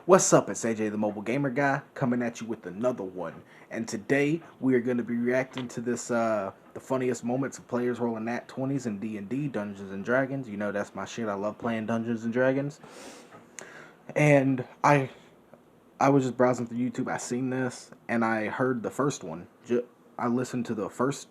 What's up? It's AJ the Mobile Gamer Guy coming at you with another one. And today we are going to be reacting to this the funniest moments of players rolling nat 20s in DND, Dungeons and Dragons. You know that's my shit. I love playing Dungeons and Dragons. And I was just browsing through YouTube. I seen this and I heard the first one. I listened to the first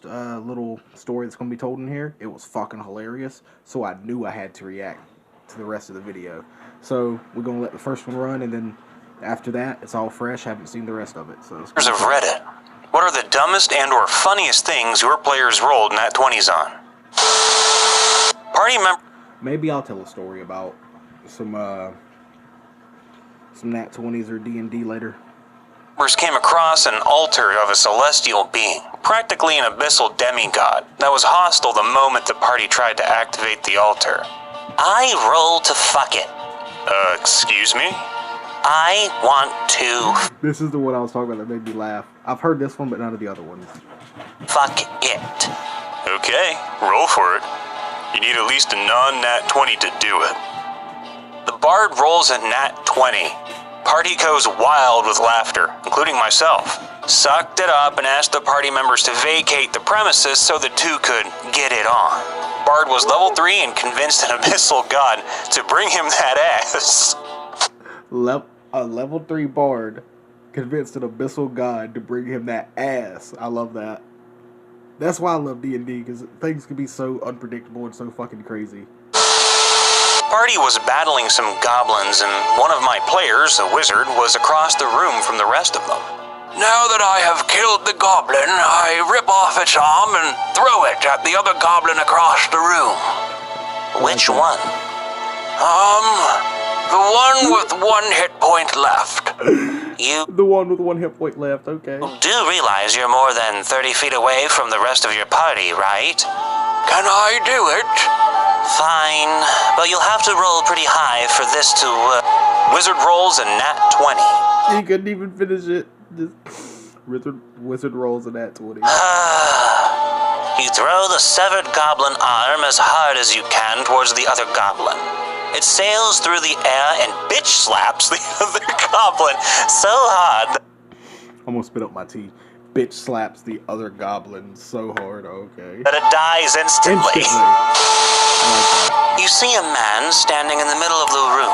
little story that's going to be told in here. It was fucking hilarious. So I knew I had to react to the rest of the video. So we're going to let the first one run, and then after that, it's all fresh. Haven't seen the rest of it. So of Reddit. What are the dumbest and or funniest things your players rolled nat 20s on? Party member. Maybe I'll tell a story about some nat 20s or D&D later. Came across an altar of a celestial being, practically an abyssal demigod, that was hostile the moment the party tried to activate the altar. I roll to fuck it. Excuse me? I want to... This is the one I was talking about that made me laugh. I've heard this one, but none of the other ones. Fuck it. Okay, roll for it. You need at least a non-nat 20 to do it. The bard rolls a nat 20. Party goes wild with laughter, including myself. Sucked it up and asked the party members to vacate the premises so the two could get it on. Bard was level 3 and convinced an abyssal god to bring him that ass. A level 3 bard convinced an abyssal god to bring him that ass. I love that. That's why I love D&D, because things can be so unpredictable and so fucking crazy. Party was battling some goblins, and one of my players, a wizard, was across the room from the rest of them. Now that I have killed the goblin, I rip off its arm and throw it at the other goblin across the room. Which one? The one with 1 hit point left. The one with 1 hit point left, okay. Do realize you're more than 30 feet away from the rest of your party, right? Can I do it? Fine, but you'll have to roll pretty high for this to, Wizard rolls a nat 20. He couldn't even finish it. Just wizard rolls a nat 20. You throw the severed goblin arm as hard as you can towards the other goblin. It sails through the air and bitch slaps the other goblin so hard. Almost spit up my tea. Bitch slaps the other goblin so hard, okay. That it dies instantly. You see a man standing in the middle of the room.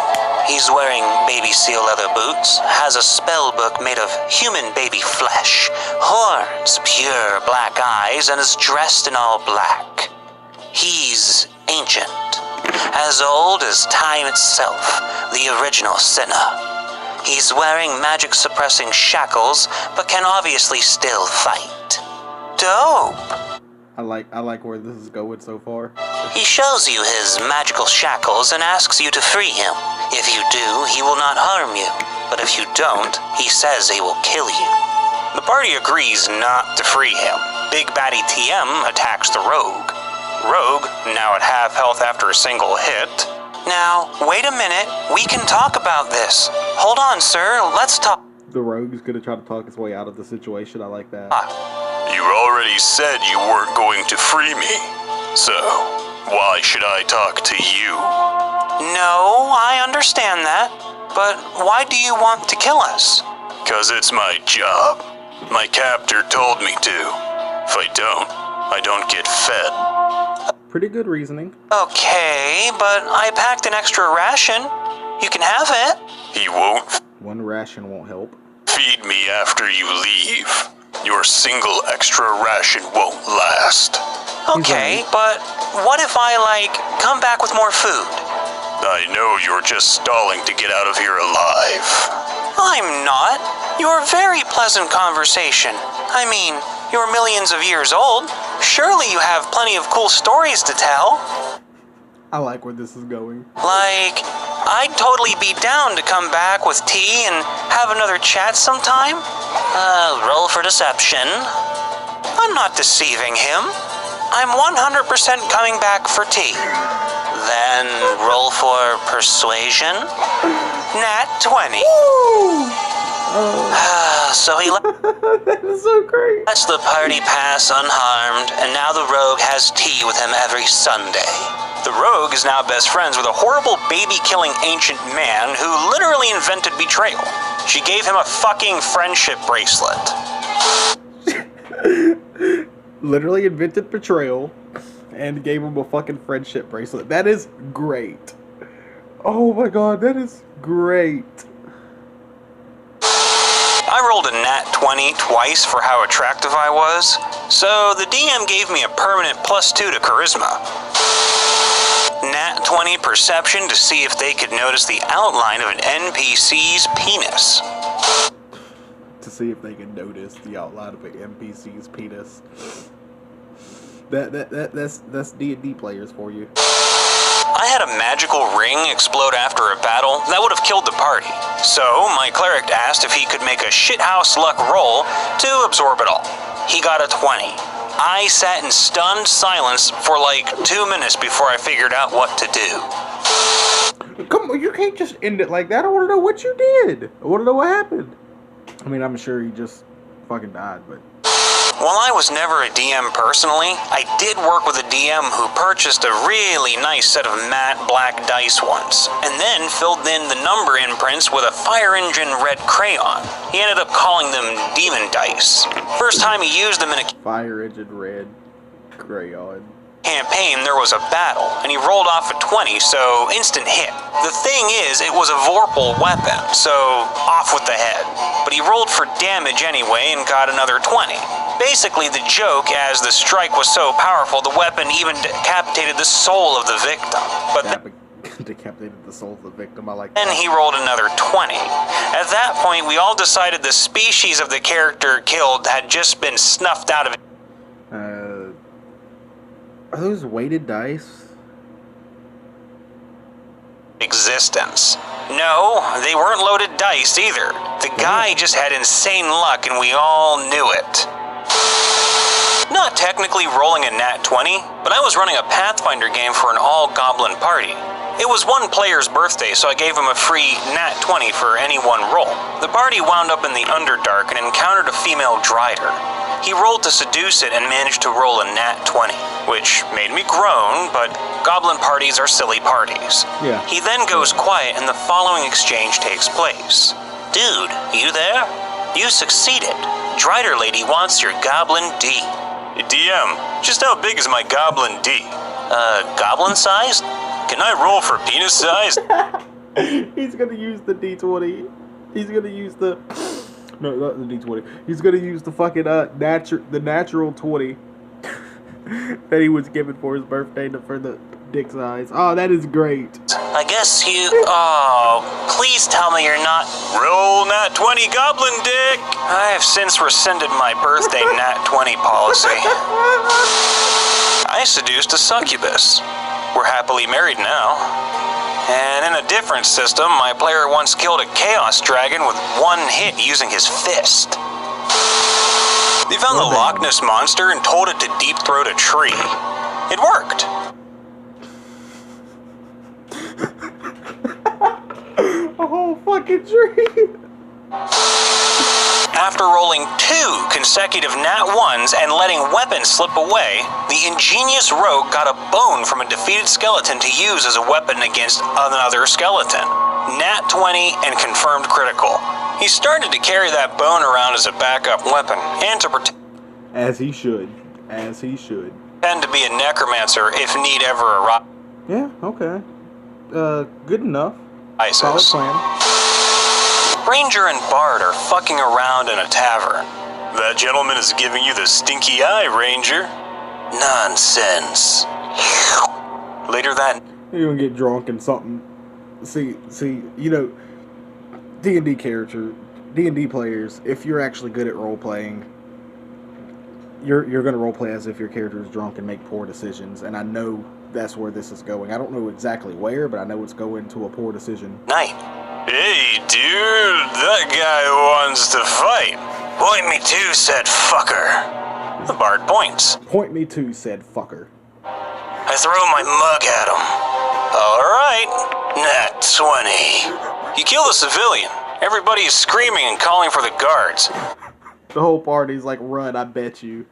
He's wearing baby seal leather boots, has a spell book made of human baby flesh, horns, pure black eyes, and is dressed in all black. He's ancient, as old as time itself, the original sinner. He's wearing magic-suppressing shackles, but can obviously still fight. Dope! I like where this is going so far. He shows you his magical shackles and asks you to free him. If you do, he will not harm you. But if you don't, he says he will kill you. The party agrees not to free him. Big Baddie TM attacks the rogue. Rogue, now at half health after a single hit. Now, wait a minute. We can talk about this. Hold on, sir. Let's talk. The rogue is gonna try to talk his way out of the situation. I like that. You already said you weren't going to free me. So, why should I talk to you? No, I understand that. But why do you want to kill us? 'Cause it's my job. My captor told me to. If I don't get fed. Pretty good reasoning. Okay, but I packed an extra ration. You can have it. He won't. 1 ration won't help. Feed me after you leave. Your single extra ration won't last. Okay, but what if I, come back with more food? I know you're just stalling to get out of here alive. I'm not. You're a very pleasant conversation. I mean, you're millions of years old. Surely you have plenty of cool stories to tell. I like where this is going. I'd totally be down to come back with tea and have another chat sometime. Roll for deception. I'm not deceiving him. I'm 100% coming back for tea. Then roll for persuasion. Nat 20. So he That is so great. lets the party pass unharmed, and now the rogue has tea with him every Sunday. The rogue is now best friends with a horrible baby-killing ancient man who literally invented betrayal. She gave him a fucking friendship bracelet. Literally invented betrayal and gave him a fucking friendship bracelet. That is great. Oh my god, that is great. I rolled a nat 20 twice for how attractive I was, so the DM gave me a permanent +2 to charisma. Nat 20 perception to see if they could notice the outline of an NPC's penis. To see if they can notice the outline of an NPC's penis. That's D&D players for you. I had a magical ring explode after a battle that would have killed the party. So my cleric asked if he could make a shithouse luck roll to absorb it all. He got a 20. I sat in stunned silence for like 2 minutes before I figured out what to do. Come on, you can't just end it like that. I want to know what you did. I want to know what happened. I mean, I'm sure he just fucking died, but... While I was never a DM personally, I did work with a DM who purchased a really nice set of matte black dice once, and then filled in the number imprints with a fire engine red crayon. He ended up calling them demon dice. First time he used them in a fire engine red crayon campaign, there was a battle, and he rolled off a 20, so instant hit. The thing is, it was a vorpal weapon, so off with the head. But he rolled for damage anyway and got another 20. Basically, the joke, as the strike was so powerful, the weapon even decapitated the soul of the victim. But decapitated the soul of the victim, I like that. Then he rolled another 20. At that point, we all decided the species of the character killed had just been snuffed out of it. Are those weighted dice? Existence. No, they weren't loaded dice either. The guy just had insane luck and we all knew it. Not technically rolling a nat 20, but I was running a Pathfinder game for an all-goblin party. It was one player's birthday, so I gave him a free nat 20 for any one roll. The party wound up in the Underdark and encountered a female Drider. He rolled to seduce it and managed to roll a nat 20, which made me groan, but goblin parties are silly parties. Yeah. He then goes quiet and the following exchange takes place. Dude, you there? You succeeded. Drider lady wants your goblin D. DM, just how big is my goblin D? Goblin sized? Can I roll for penis size? He's gonna use the D20. He's gonna use the... No, not the D20. He's gonna use the fucking natural 20 that he was given for his birthday for the dick size. Oh, that is great. I guess you... Oh, please tell me you're not... Roll nat 20 goblin dick! I have since rescinded my birthday nat 20 policy. I seduced a succubus. We're happily married now. And in a different system, my player once killed a chaos dragon with one hit using his fist. They found the Loch Ness Monster and told it to deep throat a tree. It worked. A whole fucking tree. After rolling 2 consecutive nat 1s and letting weapons slip away, the ingenious rogue got a bone from a defeated skeleton to use as a weapon against another skeleton. Nat 20 and confirmed critical. He started to carry that bone around as a backup weapon and to pretend As he should. As he should. to be a necromancer if need ever arise. Yeah, okay. Good enough. Solid plan. Ranger and Bard are fucking around in a tavern. That gentleman is giving you the stinky eye, Ranger. Nonsense. Later that... You're gonna get drunk and something. See, you know, D&D D&D players, if you're actually good at role-playing, you're gonna role-play as if your character is drunk and make poor decisions, and I know that's where this is going. I don't know exactly where, but I know it's going to a poor decision. Night. Hey, dude, that guy wants to fight. Point me to said fucker. The Bard points. Point me to said fucker. I throw my mug at him. Alright, nat 20. You kill the civilian. Everybody is screaming and calling for the guards. The whole party's like, run, I bet you.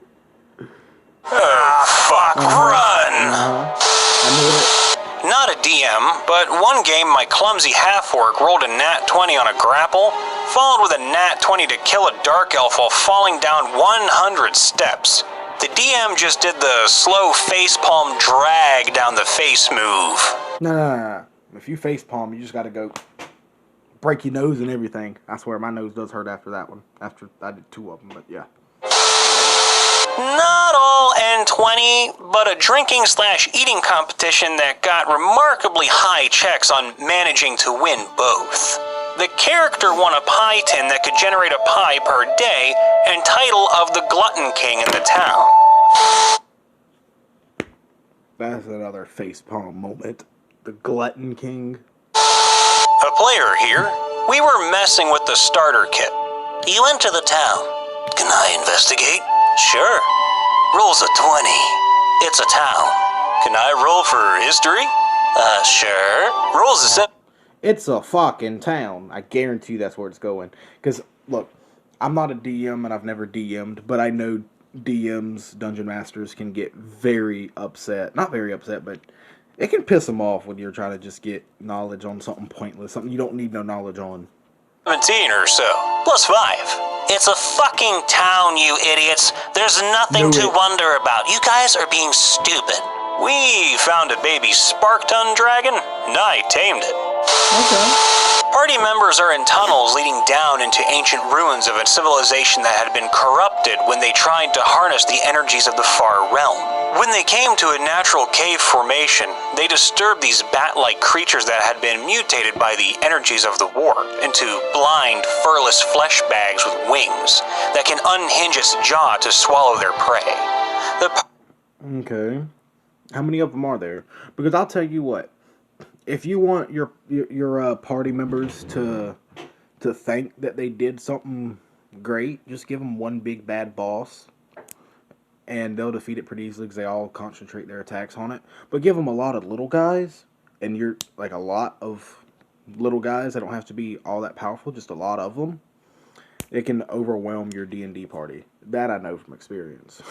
Fuck, run! I knew it. Not a DM, but one game my clumsy half-orc rolled a nat 20 on a grapple, followed with a nat 20 to kill a dark elf while falling down 100 steps. The DM just did the slow facepalm drag down the face move. No. If you facepalm, you just gotta go break your nose and everything. I swear my nose does hurt after that one. After I did 2 of them, but yeah. Not all N20, but a drinking/eating competition that got remarkably high checks on managing to win both. The character won a pie tin that could generate a pie per day and title of the Glutton King in the town. That's another facepalm moment. The Glutton King. A player here. We were messing with the starter kit. You enter the town. Can I investigate? Sure. Rolls a 20. It's a town. Can I roll for history? Sure. Rolls a 7. It's a fucking town. I guarantee that's where it's going. Because, look, I'm not a DM and I've never DM'd, but I know DMs, Dungeon Masters, can get very upset. Not very upset, but it can piss them off when you're trying to just get knowledge on something pointless. Something you don't need no knowledge on. 17 or so. Plus 5. It's a fucking town, you idiots. There's nothing to wonder about. You guys are being stupid. We found a baby spark-tongue dragon, and I tamed it. Okay. Party members are in tunnels leading down into ancient ruins of a civilization that had been corrupted when they tried to harness the energies of the far realm. When they came to a natural cave formation, they disturbed these bat-like creatures that had been mutated by the energies of the warp into blind, furless flesh bags with wings that can unhinge its jaw to swallow their prey. Okay. How many of them are there? Because I'll tell you what. If you want your party members to think that they did something great, just give them one big bad boss, and they'll defeat it pretty easily because they all concentrate their attacks on it. But give them a lot of little guys, and you're like a lot of little guys. They don't have to be all that powerful, just a lot of them. It can overwhelm your D&D party. That I know from experience.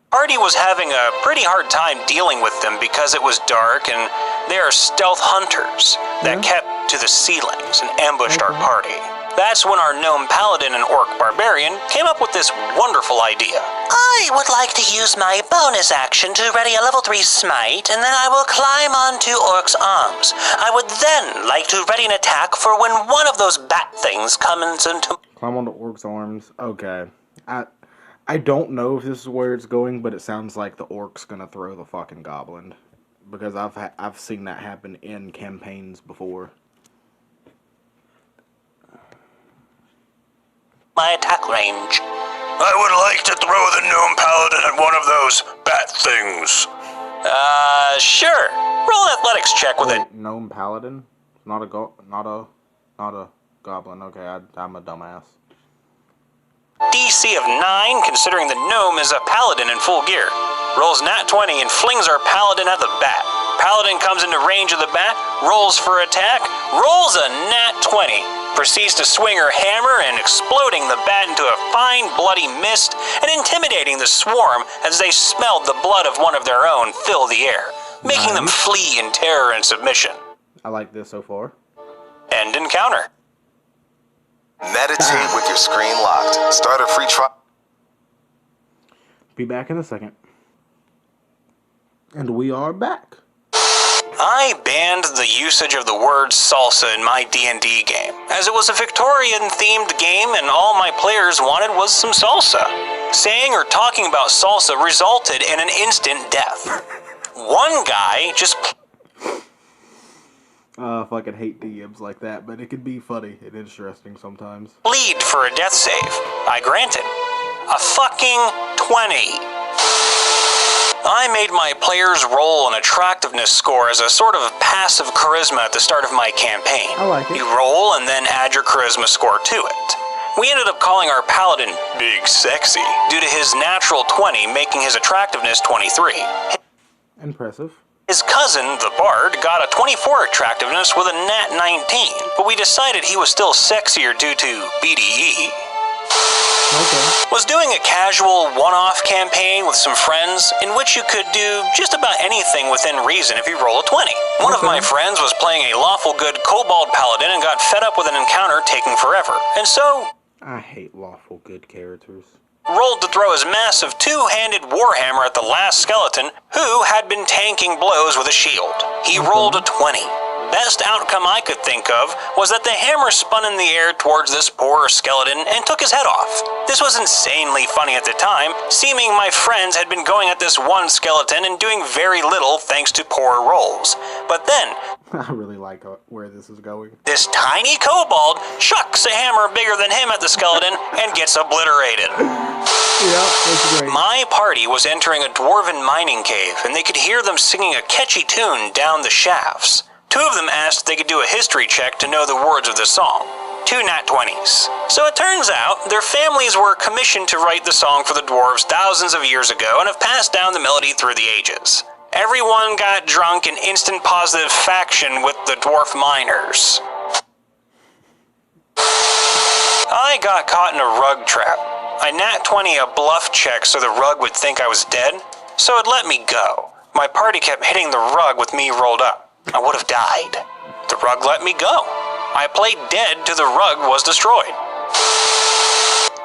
Party was having a pretty hard time dealing with them because it was dark and they are stealth hunters that kept to the ceilings and ambushed our party. That's when our gnome paladin and orc barbarian came up with this wonderful idea. I would like to use my bonus action to ready a level 3 smite, and then I will climb onto Orc's arms. I would then like to ready an attack for when one of those bat things comes into... Climb onto Orc's arms. Okay. I don't know if this is where it's going, but it sounds like the orc's gonna throw the fucking goblin, because I've seen that happen in campaigns before. My attack range. I would like to throw the gnome paladin at one of those bat things. Sure. Roll an athletics check with it. Gnome paladin, not a goblin. Okay, I'm a dumbass. DC of 9, considering the gnome is a paladin in full gear. Rolls nat 20 and flings our paladin at the bat. Paladin comes into range of the bat, rolls for attack, rolls a nat 20, proceeds to swing her hammer and exploding the bat into a fine bloody mist and intimidating the swarm as they smelled the blood of one of their own fill the air, making them flee in terror and submission. I like this so far. End encounter. Meditate with your screen locked. Start a free trial. Be back in a second. And we are back. I banned the usage of the word salsa in my D&D game, as it was a Victorian-themed game and all my players wanted was some salsa. Saying or talking about salsa resulted in an instant death. One guy just... I fucking hate DMs like that, but it can be funny and interesting sometimes. Plead for a death save. I granted. A fucking 20. I made my players roll an attractiveness score as a sort of passive charisma at the start of my campaign. I like it. You roll and then add your charisma score to it. We ended up calling our paladin Big Sexy due to his natural 20 making his attractiveness 23. Impressive. His cousin, the Bard, got a 24 attractiveness with a nat 19, but we decided he was still sexier due to BDE. Okay. Was doing a casual one-off campaign with some friends in which you could do just about anything within reason if you roll a 20. One of my friends was playing a lawful good kobold paladin and got fed up with an encounter taking forever, and so I hate lawful good characters. rolled to throw his massive two-handed warhammer at the last skeleton, who had been tanking blows with a shield. He rolled a 20. Best outcome I could think of was that the hammer spun in the air towards this poor skeleton and took his head off. This was insanely funny at the time, seeming my friends had been going at this one skeleton and doing very little thanks to poor rolls. But then, I really like where this is going. this tiny kobold chucks a hammer bigger than him at the skeleton and gets obliterated. Yeah, that's great. My party was entering a dwarven mining cave, and they could hear them singing a catchy tune down the shafts. Two of them asked if they could do a history check to know the words of the song. 2 nat 20s. So it turns out their families were commissioned to write the song for the dwarves thousands of years ago and have passed down the melody through the ages. Everyone got drunk in instant positive faction with the dwarf miners. I got caught in a rug trap. I nat 20 a bluff check so the rug would think I was dead, so it let me go. My party kept hitting the rug with me rolled up. I would have died. The rug let me go. I played dead till the rug was destroyed.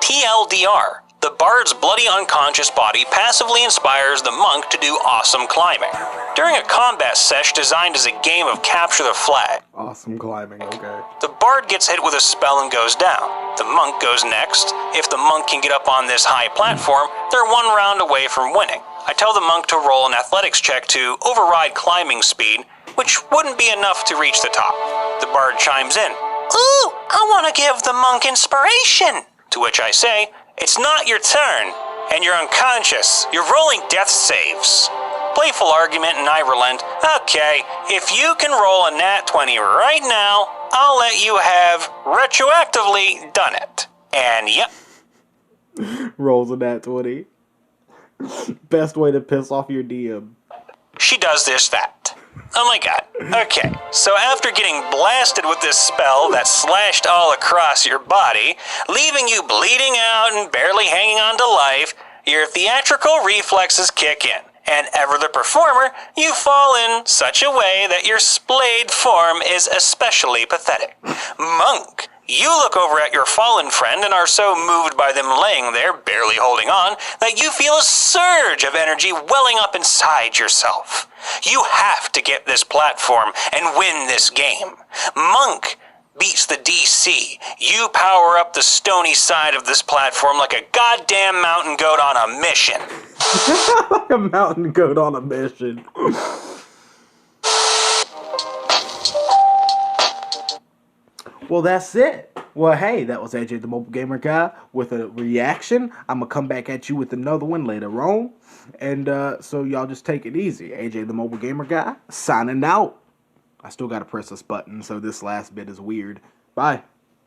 TLDR. The bard's bloody unconscious body passively inspires the monk to do awesome climbing. During a combat sesh designed as a game of capture the flag, Awesome climbing, okay. the bard gets hit with a spell and goes down. The monk goes next. If the monk can get up on this high platform, they're one round away from winning. I tell the monk to roll an athletics check to override climbing speed, which wouldn't be enough to reach the top. The bard chimes in. Ooh, I want to give the monk inspiration. To which I say, it's not your turn, and you're unconscious. You're rolling death saves. Playful argument, and I relent. Okay, if you can roll a nat 20 right now, I'll let you have retroactively done it. And yep. Rolls a nat 20. Best way to piss off your DM. She does that. Oh my god. Okay, so after getting blasted with this spell that slashed all across your body, leaving you bleeding out and barely hanging on to life, your theatrical reflexes kick in. And ever the performer, you fall in such a way that your splayed form is especially pathetic. Monk, you look over at your fallen friend and are so moved by them laying there, barely holding on, that you feel a surge of energy welling up inside yourself. You have to get this platform and win this game. Monk beats the DC. You power up the stony side of this platform like a goddamn mountain goat on a mission. Like a mountain goat on a mission. Well, that's it. Well, hey, that was AJ the Mobile Gamer Guy with a reaction. I'm going to come back at you with another one later on. And so y'all just take it easy. AJ the Mobile Gamer Guy, signing out. I still got to press this button, so this last bit is weird. Bye.